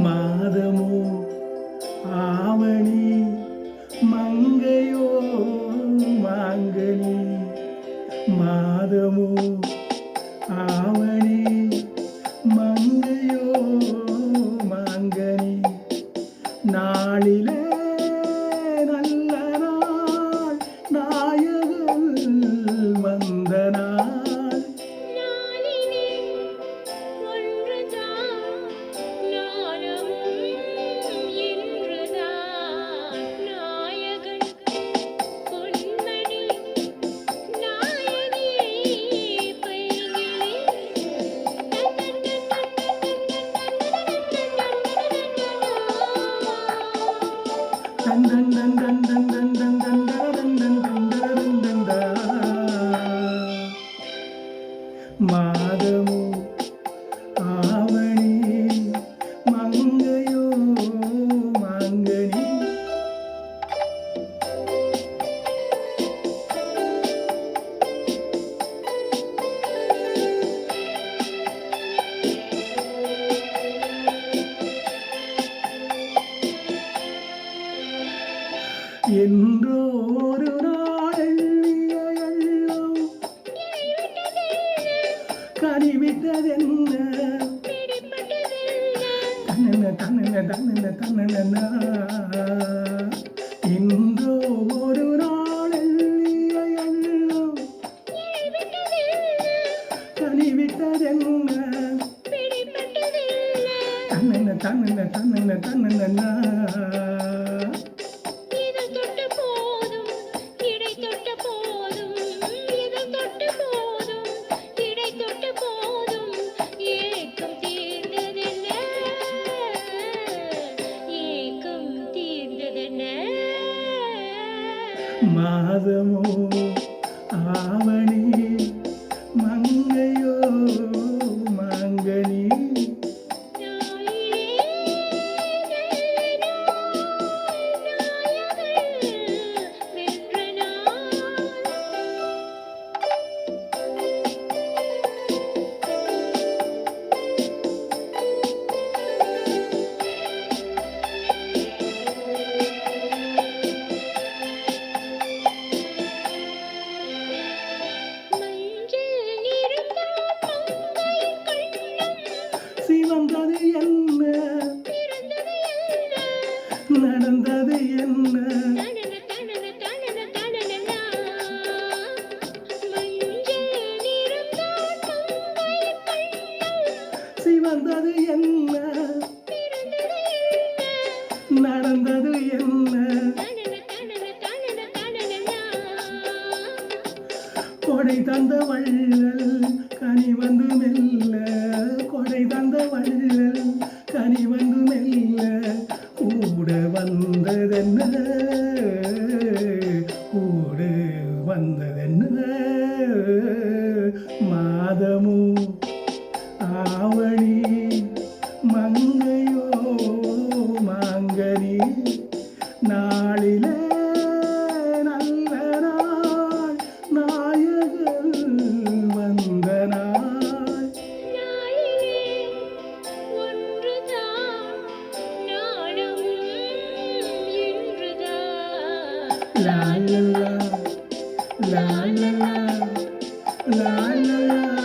மாதமோ ஆவணி மங்கையோ மாங்கனி மாதமோ ஆவணி மங்கையோ மாங்கனி நாளிலே நல்ல நாள் நாயகன் வந்த நாள் மாதமோ ஆவணி மங்கையோ மாங்கனி என்றோ ஒரு நாள் கனிவிட்டதென்ன தன்னன தன்னன தன்னன என்றோ ஒரு நாள் கனிவிட்டதென்ன தன்னன தன்னன தன்னன தன்னன மாதமோ ஆவணி மங்கையோ மாங்கனி சிவந்தது என்ன நடந்தது என்ன சிவந்தது என்ன நடந்தது என்ன கொடை தந்த வள்ளல் கனி வந்து மெல்ல கொடை தந்த வள்ளல் கனி வந்து மெல்ல கூட வந்ததென்ன கூட வந்ததென்ன மாதமோ ஆவணி மங்கையோ மாங்கனி நாளிலே நல்ல நாள் நாயகன் வந்த நாள் லா லா லா லா லா லா லா லா